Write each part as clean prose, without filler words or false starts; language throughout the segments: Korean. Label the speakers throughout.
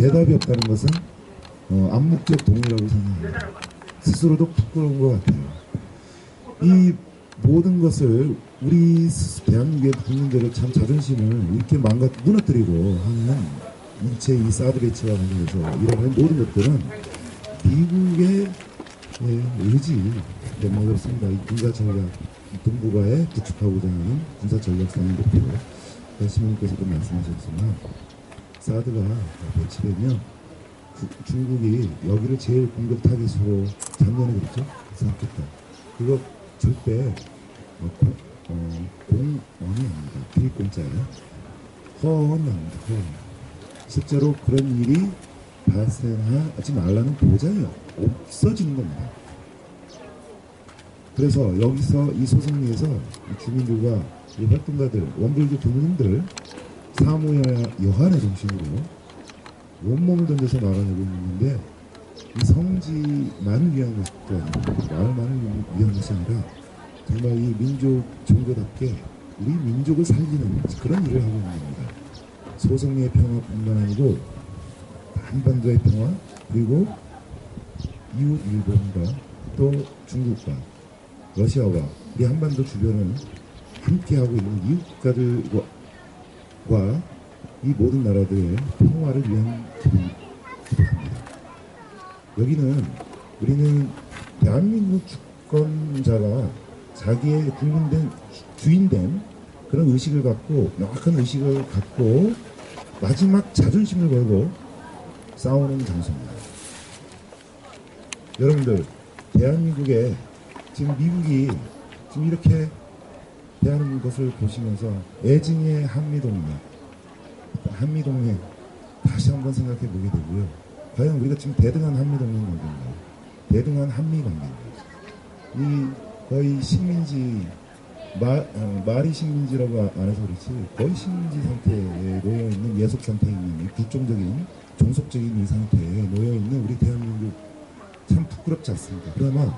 Speaker 1: 대답이 없다는 것은 암묵적 동의라고 생각합니다. 스스로도 부끄러운 것 같아요. 이 모든 것을 우리 대한민국의 국민들의 참 자존심을 이렇게 무너뜨리고 하는 일체 이 사드 배치와 관련해서 일어나는 모든 것들은 미국의 의지 때문에 그렇습니다. 이 군사전략 동북아에 구축하고자 하는 군사전략상의 목표, 시민께서도 말씀하셨지만 사드가 배치되면 중국이 여기를 제일 공격 타깃으로 작년에 그랬죠? 생각했다. 그거 절대 공원이 아닙니다. 길공짜예요. 허언합니다. 허언. 실제로 그런 일이 발생하지 말라는 보장이 없어지는 겁니다. 그래서 여기서 이 소송리에서 주민들과 이 활동가들, 원불교 교민들 사무 여한의 정신으로 온몸을 던져서 나가려고 있는데 이 성지만을 위한 것도 아니고 마을만을 위한 것이 아니라 정말 이 민족 종교답게 우리 민족을 살리는 그런 일을 하고 있는 겁니다. 소송리의 평화뿐만 아니고 한반도의 평화, 그리고 이웃 일본과 또 중국과 러시아와 이 한반도 주변을 함께하고 있는 이웃 국가들과 이 모든 나라들의 평화를 위한 기도합니다. 여기는 우리는 대한민국 주권자가 자기의 국민된 주인된 그런 의식을 갖고 명확한 의식을 갖고 마지막 자존심을 걸고 싸우는 장소입니다. 여러분들 대한민국에 지금 미국이 지금 이렇게 대하는 것을 보시면서 애증의 한미동맹 다시 한번 생각해 보게 되고요. 과연 우리가 지금 대등한 한미동맹 관계인가요? 대등한 한미관계인가요? 이 거의 식민지 말이 식민지라고 안 해서 그렇지 거의 식민지 상태에 놓여있는 예속 상태에 있는 굴종적인 종속적인 이 상태에 놓여있는 우리 대한민국 참 부끄럽지 않습니까? 그러나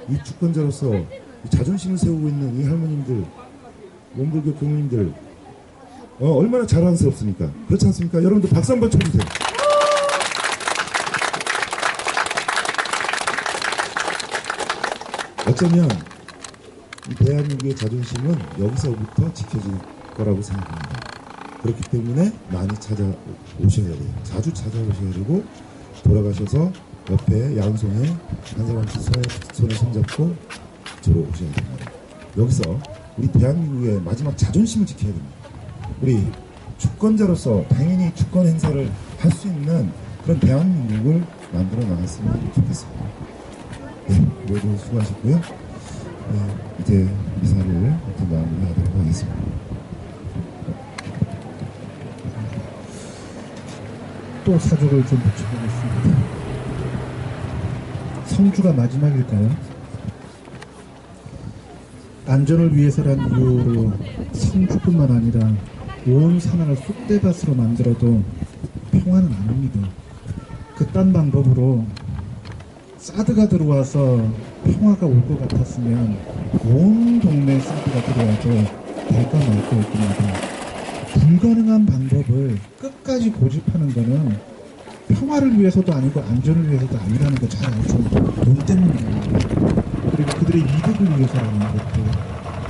Speaker 1: 이 주권자로서 이 자존심을 세우고 있는 이 할머님들, 원불교 교민들 얼마나 자랑스럽습니까? 그렇지 않습니까? 여러분들 박수 한번 쳐주세요. 어쩌면 이 대한민국의 자존심은 여기서부터 지켜질 거라고 생각합니다. 그렇기 때문에 많이 찾아오셔야 돼요. 자주 찾아오셔야 되고 돌아가셔서 옆에 양손에 한 사람씩 손에 손잡고 들어오셔야 됩니다. 여기서 우리 대한민국의 마지막 자존심을 지켜야 됩니다. 우리 주권자로서 당연히 주권 행사를 할 수 있는 그런 대한민국을 만들어 나갔으면 좋겠습니다. 네, 모두 수고하셨고요. 네, 이제 이사를 이렇게 마무리하도록 하겠습니다.
Speaker 2: 또 사족을 좀 붙여보겠습니다. 성주가 마지막일까요? 안전을 위해서란 이유로 성주뿐만 아니라 온 산하를 쑥대밭으로 만들어도 평화는 안 옵니다. 그딴 방법으로 사드가 들어와서 평화가 올 것 같았으면 온 동네에 사드가 들어와도 될까 말 거였습니다. 불가능한 방법을 끝까지 고집하는 거는 평화를 위해서도 아니고 안전을 위해서도 아니라는 거 잘 알죠. 돈 때문이에요. 그리고 그들의 이득을 위해서라는 것도.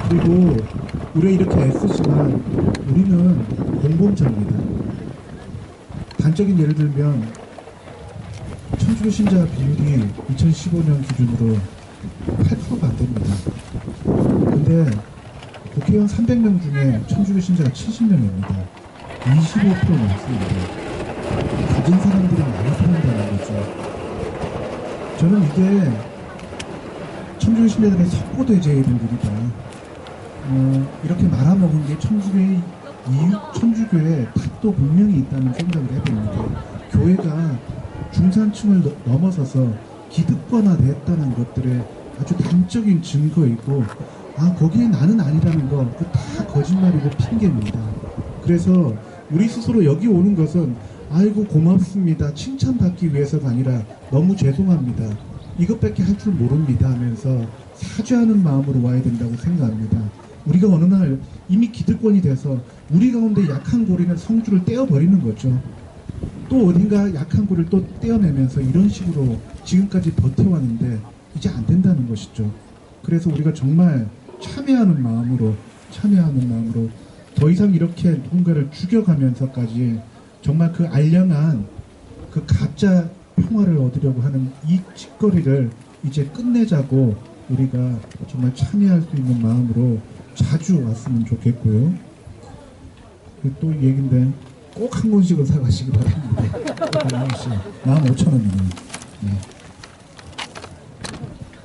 Speaker 2: 그리고 우리가 이렇게 애쓰지만 우리는 공범자입니다. 단적인 예를 들면 천주교 신자 비율이 2015년 기준으로 8%가 안 됩니다. 근데 국회의원 300명 중에 천주교 신자가 70명입니다. 25% 넘습니다. 가진 사람들이 많이 사는다는 거죠. 저는 이게 천주교 신자들의 석고대죄의 일들이다. 이렇게 말아먹은 게 천주교의 탓도 분명히 있다는 생각을 해봅니다. 교회가 중산층을 넘어서서 기득권화됐다는 것들의 아주 단적인 증거이고, 거기에 나는 아니라는 거, 그 다 거짓말이고 핑계입니다. 그래서 우리 스스로 여기 오는 것은 아이고 고맙습니다, 칭찬받기 위해서가 아니라 너무 죄송합니다, 이것밖에 할 줄 모릅니다 하면서 사죄하는 마음으로 와야 된다고 생각합니다. 우리가 어느 날 이미 기득권이 돼서 우리 가운데 약한 고리는 성주를 떼어버리는 거죠. 또 어딘가 약한 굴을 또 떼어내면서 이런 식으로 지금까지 버텨왔는데 이제 안 된다는 것이죠. 그래서 우리가 정말 참여하는 마음으로 더 이상 이렇게 누군가를 죽여가면서까지 정말 그 알량한 그 가짜 평화를 얻으려고 하는 이 짓거리를 이제 끝내자고 우리가 정말 참여할 수 있는 마음으로 자주 왔으면 좋겠고요. 또 얘긴데 꼭 한 권씩은 사가시기 바랍니다. 한 권씩 15,000원이네요. 네.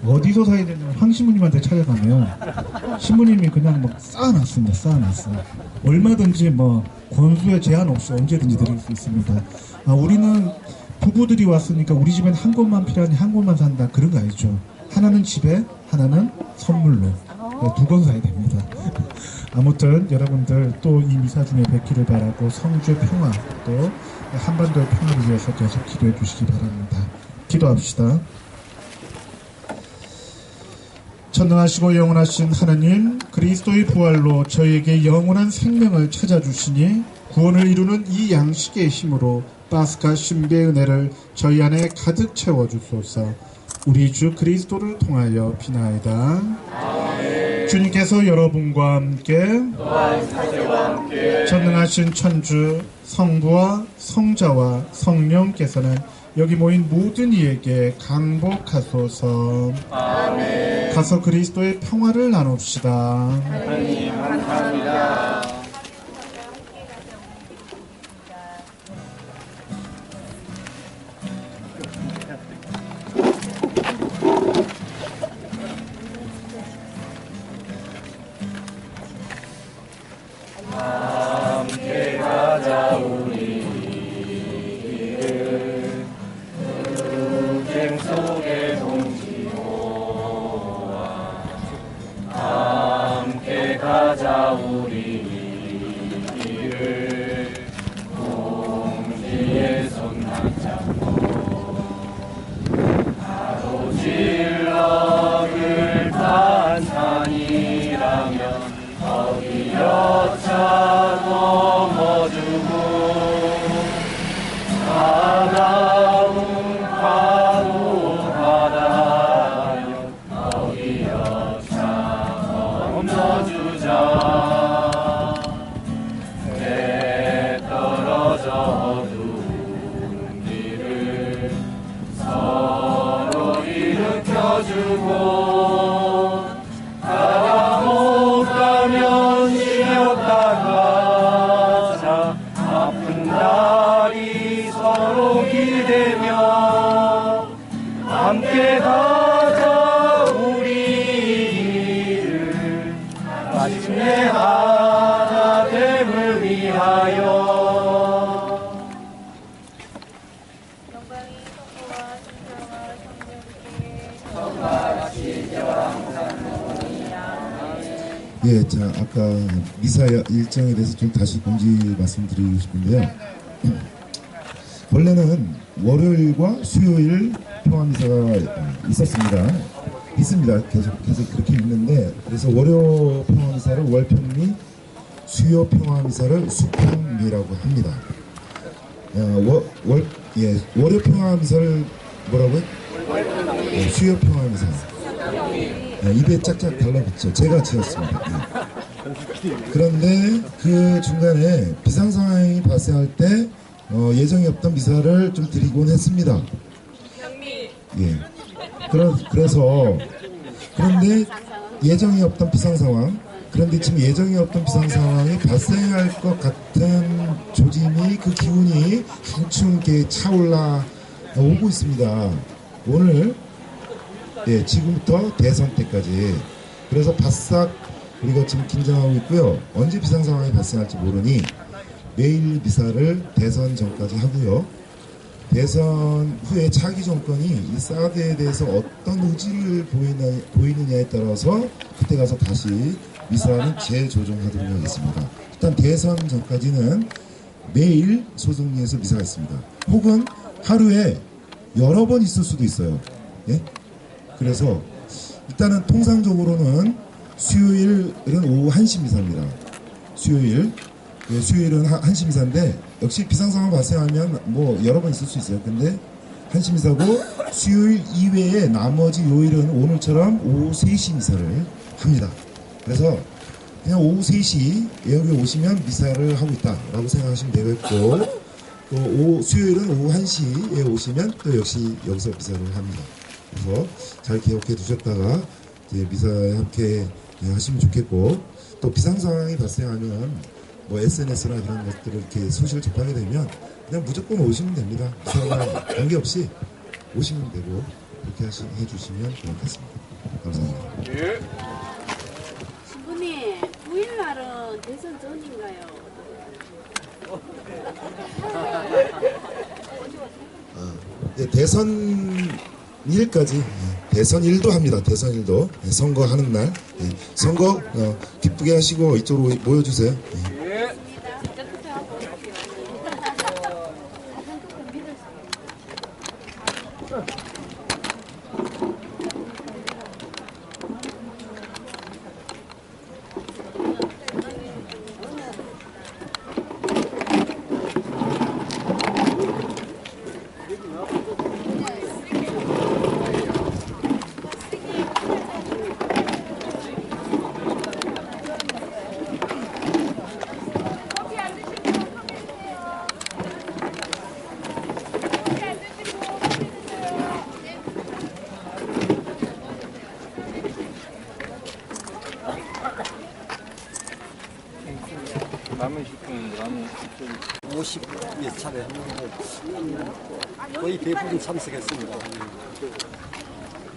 Speaker 2: 어디서 사야 되냐면 황신부님한테 찾아가면 신부님이 그냥 막 쌓아놨습니다. 쌓아놨어. 얼마든지 뭐 권수에 제한 없이 언제든지 드릴 수 있습니다. 우리는 부부들이 왔으니까 우리 집엔 한 권만 필요하니 한 권만 산다, 그런 거 아니죠. 하나는 집에, 하나는 선물로 2권 사야 됩니다. 아무튼 여러분들 또 이 미사 중에 뵙기를 바라고 성주의 평화, 또 한반도의 평화를 위해서 계속 기도해 주시기 바랍니다. 기도합시다. 전능하시고 영원하신 하나님, 그리스도의 부활로 저희에게 영원한 생명을 찾아주시니 구원을 이루는 이 양식의 힘으로 파스카 신비의 은혜를 저희 안에 가득 채워주소서. 우리 주 그리스도를 통하여 비나이다. 아멘. 주님께서 여러분과 함께 전능하신 천주 성부와 성자와 성령께서는 여기 모인 모든 이에게 강복하소서. 아멘. 가서 그리스도의 평화를 나눕시다. 하나님 감사합니다.
Speaker 3: 함께 가자 우리 길을 전쟁 속에 동지모아 함께 가자 우리 길을 공지의 손만 잡고 가로질러 글탄 산이라면 거기 여차 넘어주고 차가운 파도 바다면 거기 여차 건너주자. 해 떨어져 어두운 길을 서로 일으켜주고 아픈 날이 서로 기대며 함께 가자 우리 길을 마침내 하나됨을 위하여.
Speaker 4: 영광이 성부와 성자와 성령께 성부와
Speaker 1: 예, 자, 아까 미사 일정에 대해서 좀 다시 공지 말씀드리고 싶은데요. 원래는 월요일과 수요일 평화미사가 있습니다. 계속 그렇게 있는데, 그래서 월요 평화미사를 월평미, 수요 평화미사를 수평미라고 합니다. 월요 평화미사를 뭐라고요? 수요 평화미사. 입에 짝짝 달라붙죠. 제가 지었습니다. 그런데 그 중간에 비상 상황이 발생할 때 예정이 없던 미사를 좀 드리곤 했습니다. 예. 그런데 예정이 없던 비상 상황, 그런데 지금 예정이 없던 비상 상황이 발생할 것 같은 조짐이, 그 기운이 한층 이렇게 차올라 오고 있습니다. 오늘 지금부터 대선 때까지. 그래서 바싹 우리가 지금 긴장하고 있고요. 언제 비상 상황이 발생할지 모르니 매일 미사를 대선 전까지 하고요. 대선 후에 차기 정권이 이 사드에 대해서 어떤 의지를 보이느냐에 따라서 그때 가서 다시 미사는 재조정하도록 하겠습니다. 일단 대선 전까지는 매일 소승리에서 미사가 있습니다. 혹은 하루에 여러 번 있을 수도 있어요. 예? 그래서 일단은 통상적으로는 수요일은 오후 1시 미사입니다. 수요일 예, 수요일은 한시 미사인데 역시 비상 상황 발생하면 뭐 여러 번 있을 수 있어요. 근데 한시 미사고 수요일 이외에 나머지 요일은 오늘처럼 오후 3시 미사를 합니다. 그래서 그냥 오후 3시 여기 오시면 미사를 하고 있다라고 생각하시면 되겠고, 또 수요일은 오후 1시에 오시면 또 역시 여기서 미사를 합니다. 그래서 잘 기억해 두셨다가 이제 미사에 함께 하시면 좋겠고, 또 비상 상황이 발생하면 뭐 SNS나 그런 것들을 이렇게 소식을 접하게 되면 그냥 무조건 오시면 됩니다. 미사랑 관계없이 오시면 되고 그렇게 해주시면 좋겠습니다. 감사합니다.
Speaker 4: 신부님, 9일 날은 대선 전인가요?
Speaker 1: 네, 대선일까지 대선일도 합니다. 대선일도 선거하는 날 선거 기쁘게 하시고 이쪽으로 모여주세요.
Speaker 3: 라면 식품, 라면
Speaker 5: 50몇 차례 했는데 거의 대부분 참석했습니다.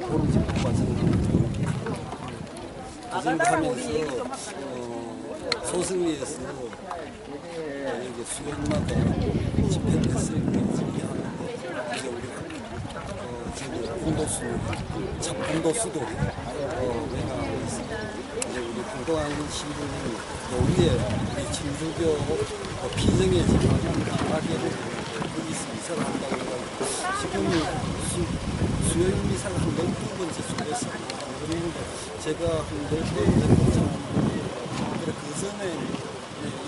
Speaker 5: 보름 정도 빠졌는데 그 정도 하면서 소승리에서 여기 수요일마다 집회를 했어요. 이제 우리 저기 군도수도 외나하고 있습니다. 이제 우리 공동한 신부님이 노위에 우리 진주교 피정해지는 가게를 거기서 미사를 한다고 해가지고 지금이 수요일 미사가 한 12번째 수요였습니다. 그런데 제가 한 12번째 그래 그 전에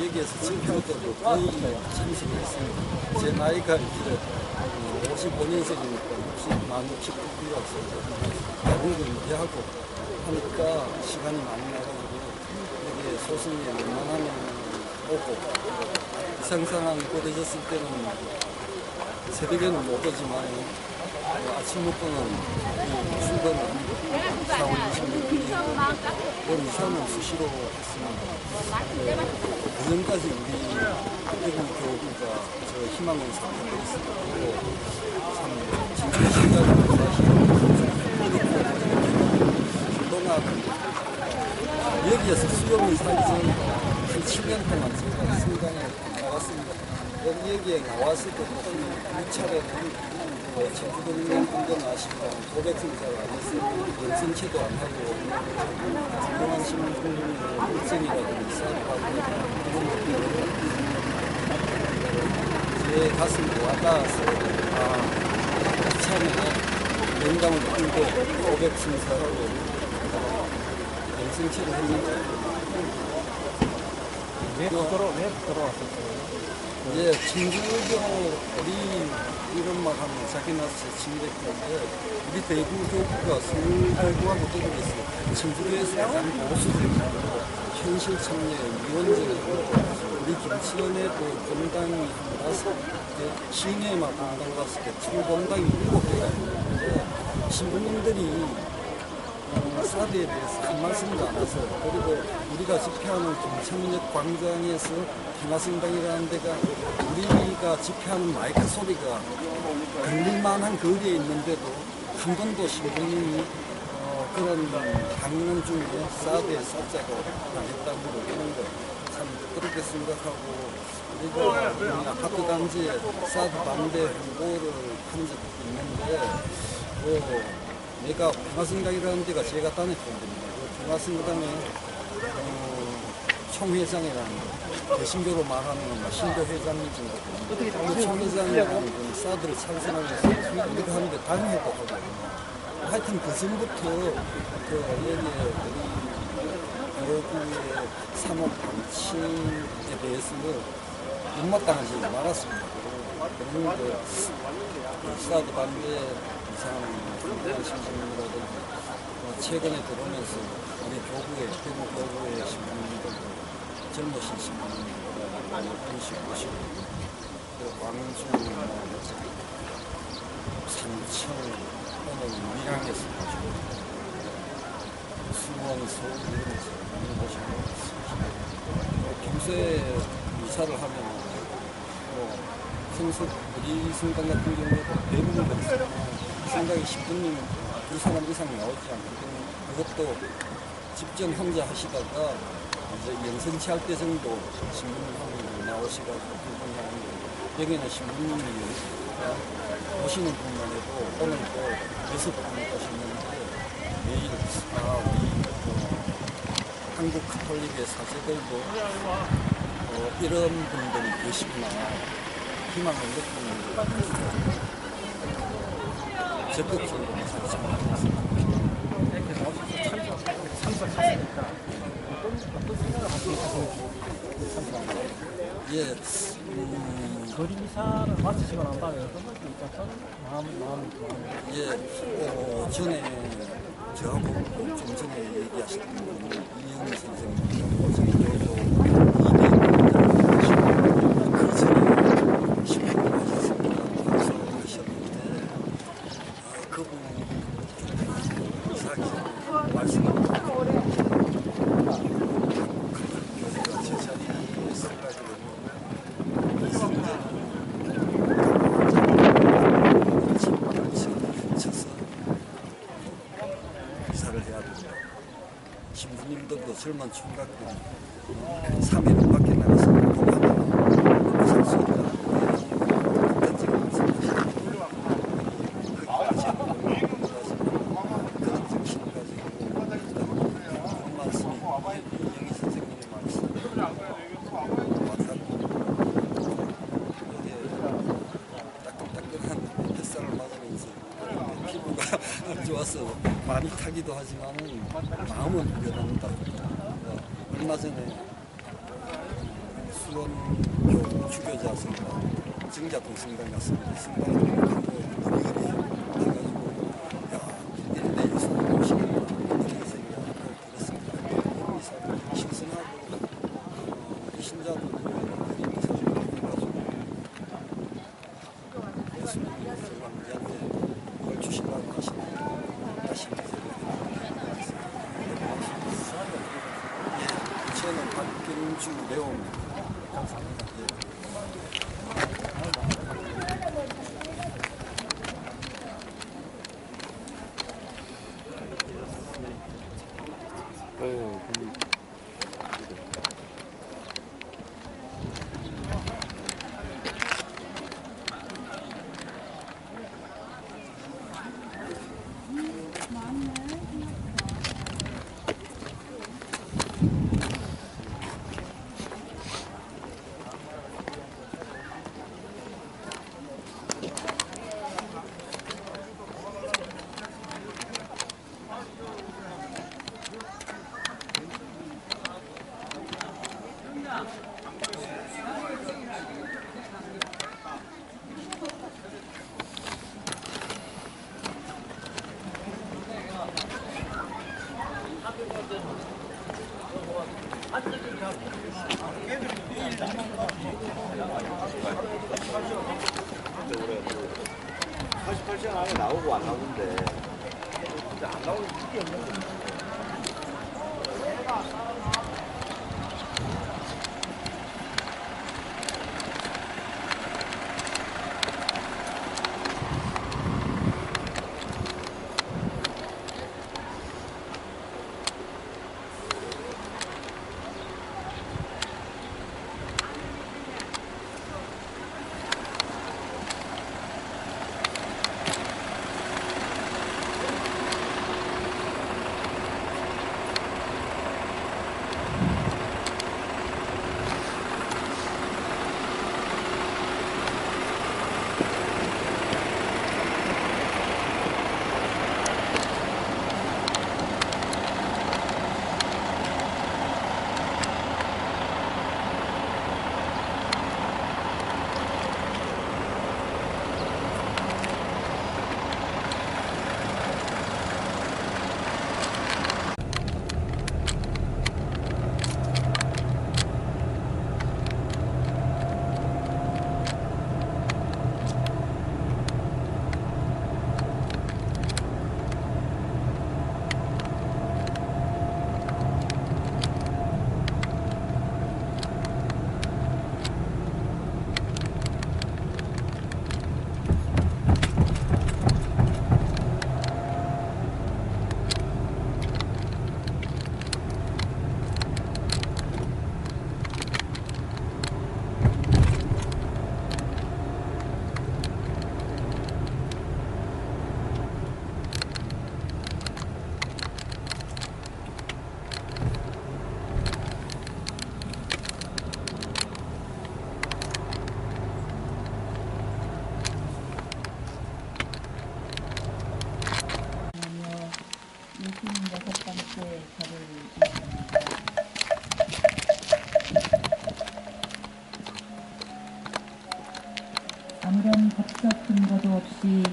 Speaker 5: 여기에서 집회할 때도 거의 참석을 했습니다. 제 나이가 이제 55년생이니까 많이 기쁘고요. 대부분 대하고 하니까 시간이 많이 나가지고 여기 소승에 웬만하면 오고 이상상황 벌어졌을 때는 새벽에는 못 오지만 아침 먹고는 출근을 4월 26일 그런 이상은 수시로 했습니다. 그전까지 우리 대구 교구가 저 희망원 사업을 했습니다. 그리고 참 진짜 시간이 사실 그동안 여기에서 수용이 살기 전에 한 7년 동안 제가 승강에 나왔습니다. 여기에 나왔을 때도 한 2차례는 제주도민들 분들 아시고 고백승자를 안 했어요. 연승체도 안 하고 진정한 신분의 일정이라든지 싸움하고 그런 것들을 제 가슴에 와닿아서 이참에 명당을 풀고 고백승자하고 연승체를 했는데
Speaker 3: 왜 들어왔었어요?
Speaker 5: 예, 진주교리 이런 말 하면 자기나서 침례교인데 우리 대구 교구가 서울교구하고 떨어져 있어요. 진주교에서 가장 보수적이고 현실 참여 위원장이고 우리 김치현에도 공당이 나서 시내에만 공당 갔을 때 총공당이 7개가 있는데 신부님들이 사드에 대해서 한 말씀도 안 하세요. 그리고 우리가 집회하는 김천역 광장에서 평화성당이라는 데가 우리가 집회하는 마이크 소리가 들릴만한 거리에 있는데도 한 번도 신부님이 그런 강연 중에 사드에 쌀자고 했다고 그러는 거 참 그렇게 생각하고 그리고 우리 아파트 단지에 사드 반대 홍보를 한 적도 있는데 내가 평화성당이라는 데가 제가 다녔던 데입니다. 평화성당에 총회장이라는 거, 개신교로 말하면 신도회장님 정도 됩니다. 그 총회장이라는 분 사드를 찬성하면서 우리가 하는데 당회도 하고 하여튼 그 전부터 그 여기에 우리 교구의 산업 방침에 대해서는 못마땅하지 말았습니다. 그런 사드 반대 이상 신부님이라든지 최근에 들어오면서 우리 교구의 대구 교구의 신부님들도 젊으신 신부님들 많이 분식 보시고 광주, 산청, 오늘 밀양에서 가지고 수원, 서울 이런 데서 많이 보시고 있습니다. 평소에 이사를 하면 평소 우리 성당 같은 경우에도 대부분 성당에 10분이면 두 사람 이상 나오지 않거든요. 그것도 집전 혼자 하시다가 이제 영선치 할 때 정도 신부님 나오시가지고 불분하는데 여기는 신부님이 오시는 분만 해도 오늘도 6분 오셨는데 매일 우리 한국 카톨릭의 사제들도 이런 분들이 계시구나 희망을 느끼는 것 적극적으로 참석하셨습니다.
Speaker 3: 이렇게 나오셔서 참석하시니까 어떤 생각을 하시고
Speaker 5: 예,
Speaker 3: 거리사를 마치시고 난 다음에 어떤 것이 있죠? 마음이 좋아요.
Speaker 5: 예, 전에 저하고 좀 전에 얘기하셨던 이영희 선생님, 저희도 200년 그 전에 10년 하셨습니다. 하셨는데 그분이 이사하기 전에 말씀을 교회가 제자리에 있어가지고 이사를 해야 됩니다. 신부님들도 젊은 총각들 3일은 밖에 나가서 공부하면 살 수 있다. 그런 정신을 가지고 그런 말씀이 이영희 선생님의 말씀 따끈따끈한 햇살을 맞으면서 피부가 안 좋아서 많이 타기도 하지만 마음은 후련합니다. 얼마 전에 수원교 주교자 성당 정자동 성당 갔습니다. 성당에 물이 해가지고 이런데 여기서 오시는 이런 생각을 들었습니다. 여기서 신선하고 우리 신자들도 이런 사실을 해가지고 예수님이 우리한테 뭘 주시려고 하시는 저는 박경주 레오입니다. 감사합니다.
Speaker 6: 나오고 안 나오는데 진짜 안 나오는 게 없는 거예요.
Speaker 7: 아무런 법적 근거도 없이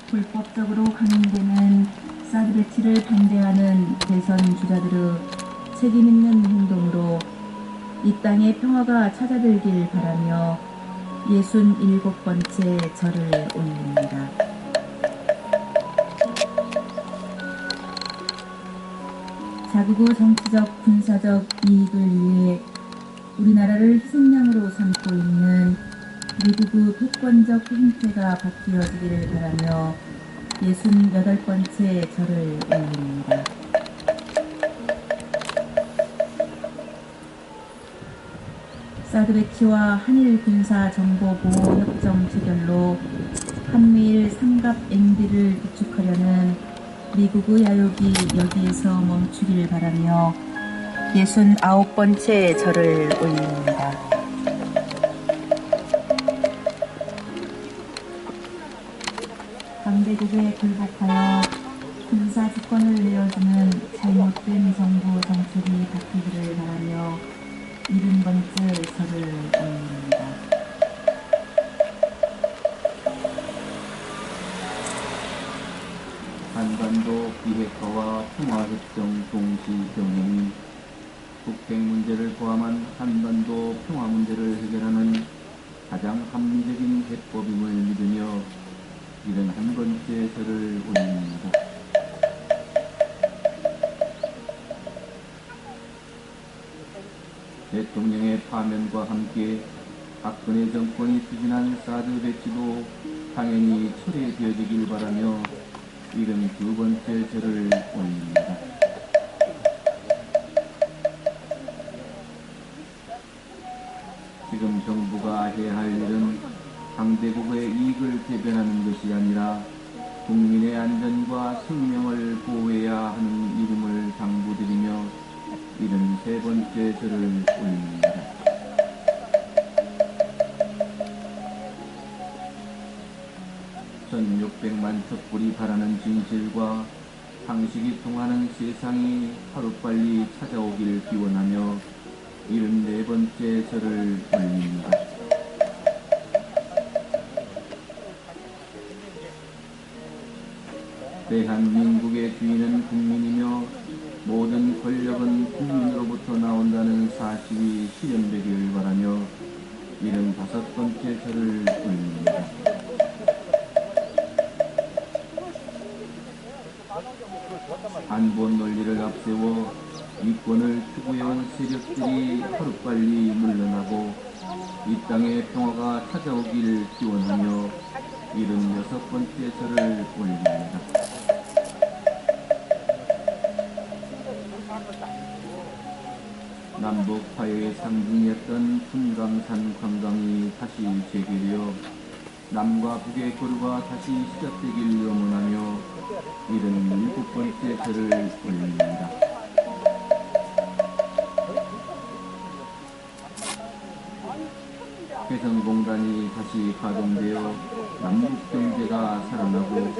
Speaker 7: 불법적으로 강행되는 사드 배치를 반대하는 대선 주자들의 책임있는 행동으로 이 땅에 평화가 찾아들길 바라며 67번째 절을 올립니다. 자국의 정치적, 군사적 이익을 위해 우리나라를 희생양으로 삼고 있는 미국의 패권적 행태가 바뀌어지기를 바라며 68번째 절을 올립니다. 사드 배치와 한일 군사 정보 보호 협정 체결로 한미일 삼각 앵비를 구축하려는 미국의 야욕이 여기에서 멈추길 바라며 69번째 절을 올립니다. 강대국에 굴복하여 군사 주권을 내어주는 잘못된 정부 정책이 바뀌기를 바라며 70번째 절을 올립니다.
Speaker 8: 한반도 비핵화와 평화협정 동시 병행이 북핵 문제를 포함한 한반도 평화 문제를 해결하는 가장 합리적인 해법임을 믿으며 71번째 절을 올립니다. 대통령의 파면과 함께 박근혜 정권이 추진한 사드 배치도 당연히 철회되어지길 바라며 72번째 절을 올립니다. 지금 정부가 해야 할 일은 강대국의 이익을 대변하는 것이 아니라 국민의 안전과 생명을 보호해야 하는 이름을 당부드리며 73번째 절을 올립니다. (1600만) 촛불이 바라는 진실과 상식이 통하는 세상이 하루빨리 찾아오길 기원하며 74번째 절을 올립니다. 대한민국의 주인은 국민이며 모든 권력은 국민으로부터 나온다는 사실이 실현되길 바라며 75번째 절을 올립니다. 안보 논리를 앞세워 이권을 추구해온 세력들이 하루빨리 물러나고 이 땅의 평화가 찾아오길 기원하며 76번째 절을 올립니다. 남북 화해의 상징이었던 금강산 관광이 다시 재개되어 남과 북의 교류가 다시 시작되길 염원하며 77번째 절을 올립니다. 개성공단이 다시 가동되어 남북경제가 살아나고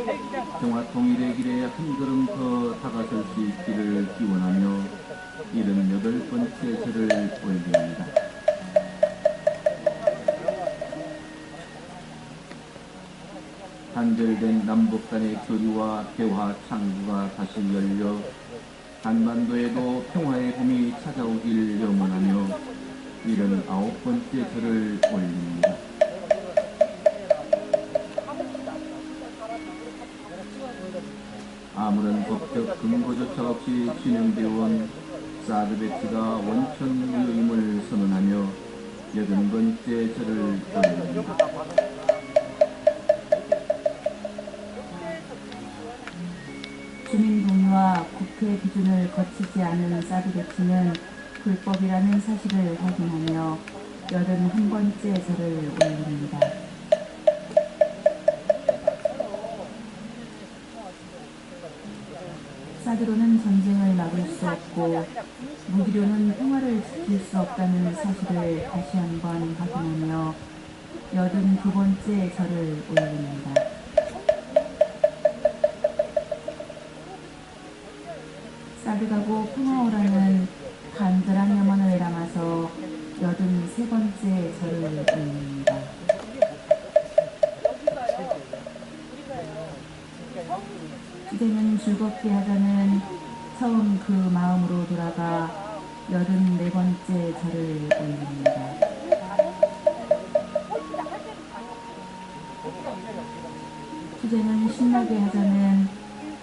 Speaker 8: 평화통일의 길에 한 걸음 더 다가설 수 있기를 기원하며 78번째 절을 올립니다. 단절된 남북 간의 교류와 대화 창구가 다시 열려 한반도에도 평화의 봄이 찾아오길 염원하며 79번째 절을 올립니다. 아무런 법적 근거조차 없이 진행되어 온 사드 배치가 원천무효임을 선언하며 80번째 절을 올립니다.
Speaker 7: 주민동의와 국회 기준을 거치지 않은 사드 배치는 불법이라는 사실을 확인하며 81번째 절을 올립니다. 사드로는 전쟁을 막을 수 없고 무기로는 평화를 지킬 수 없다는 사실을 다시 한번 확인하며 82번째 절을 올립니다. 사드가고 평화오라는 간절한 염원을 담아서 83번째 절을 올립니다. 즐겁게 하자는 처음 그 마음으로 돌아가 84번째 절을 올립니다. 투쟁은 신나게 하자는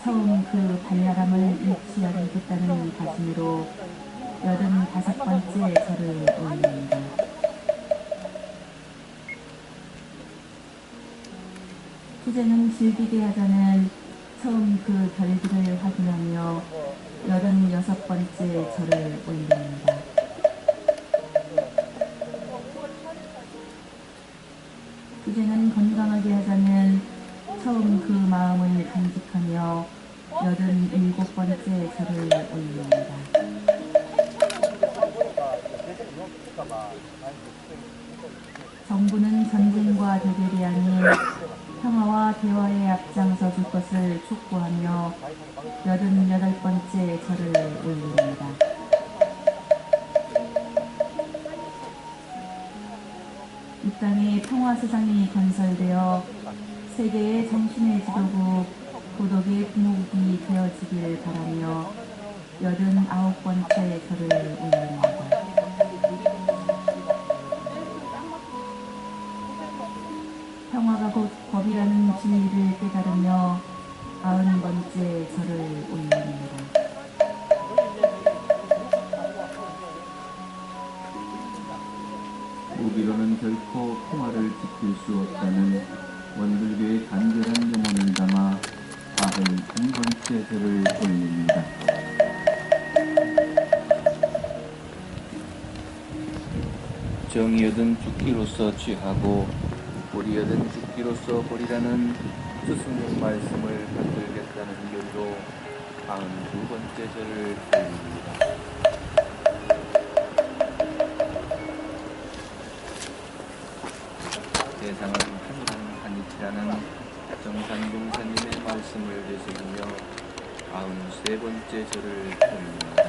Speaker 7: 처음 그 발랄함을 잃지 않겠다는 다짐으로 85번째 절을 올립니다. 투쟁은 즐기게 하자는 처음 그 별들을 확인하며 86번째 절을 올립니다. 투쟁은 건강하게 하자는 처음 그 마음을 간직하며 87번째 절을 올립니다. 정부는 전쟁과 대결이 아닌 평화와 대화에 앞장서 줄 것을 촉구하며 88번째 절을 올립니다. 이 땅에 평화 세상이 건설되어 세계의 정신의 지도국, 고독의 부모국이 되어지길 바라며 89번째 절을 올립니다. 평화가 곧 법이라는 진리를 깨달으며 90번째 절을 올립니다.
Speaker 8: 무기로는 결코 평화를 지킬 수 없다는 원불교의 간절한 염원을 담아 91번째 절을 올립니다. 정의여든 죽기로서 취하고 불의여든 죽기로서 버리라는 스승의 말씀을 받들겠다는 결로 92번째 절을 올립니다. 세상은 한일한일치 않은 정산공사님의 말씀을 되새기며 93번째 절을 올립니다.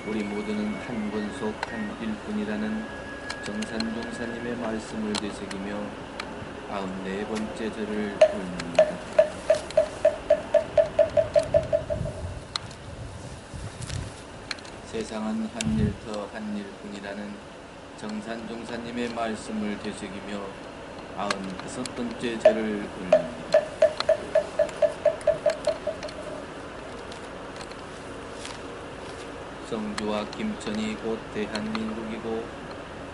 Speaker 8: 우리 모두는 한 권속 한 일뿐이라는 정산종사님의 말씀을 되새기며 94번째 절을 올립니다. 세상은 한 일터 한 일뿐이라는 정산종사님의 말씀을 되새기며 95번째 절을 올립니다. 성주와 김천이 곧 대한민국이고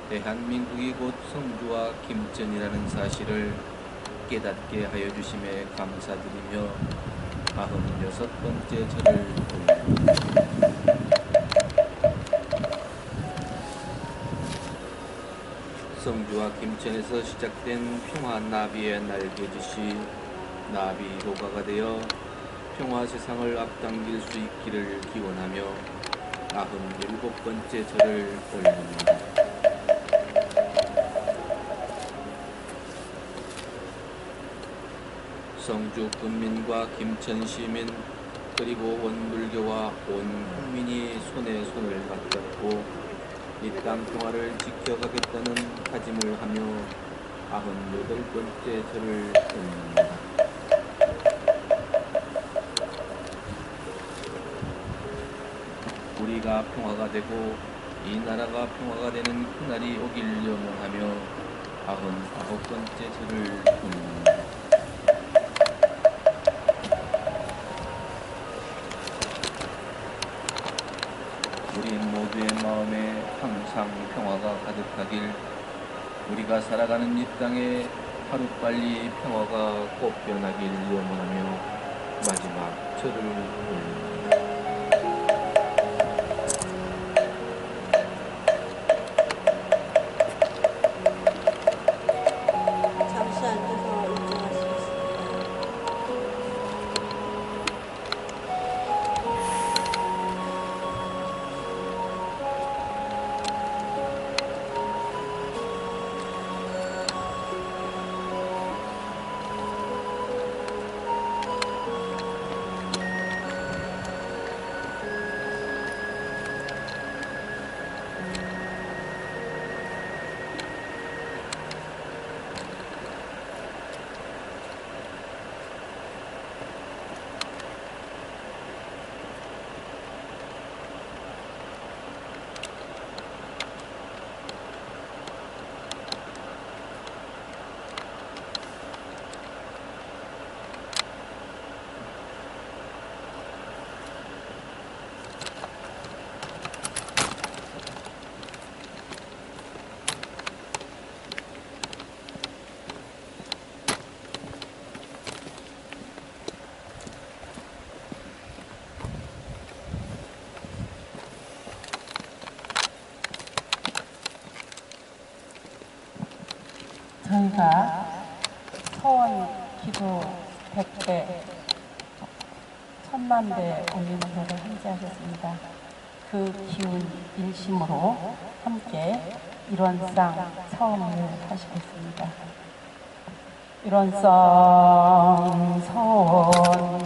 Speaker 8: 대한민국이 곧 성주와 김천이라는 사실을 깨닫게 하여 주심에 감사드리며 96번째 절을 올립니다. 성주와 김천에서 시작된 평화 나비의 날개짓이 나비 효과가 되어 평화 세상을 앞당길 수 있기를 기원하며 97번째 절을 올립니다. 성주 군민과 김천 시민 그리고 원불교와 온 국민이 손에 손을 맞잡고 이 땅 평화를 지켜가겠다는 다짐을 하며 98번째 절을 올립니다. 우리가 평화가 되고 이 나라가 평화가 되는 그날이 오길 염원하며 99번째 절을 올립니다. 우리 모두의 마음에 항상 평화가 가득하길, 우리가 살아가는 이 땅에 하루빨리 평화가 꽃피어나길 염원하며 마지막 절을 올립니다.
Speaker 4: 잠시 앉아서 인정하시겠습니다.
Speaker 9: 저희가 서원 기도 100배, 1000만배 올림표를 함께하셨습니다. 그 기운 일심으로 함께 일원상 서원을 하시겠습니다. 일원상 서원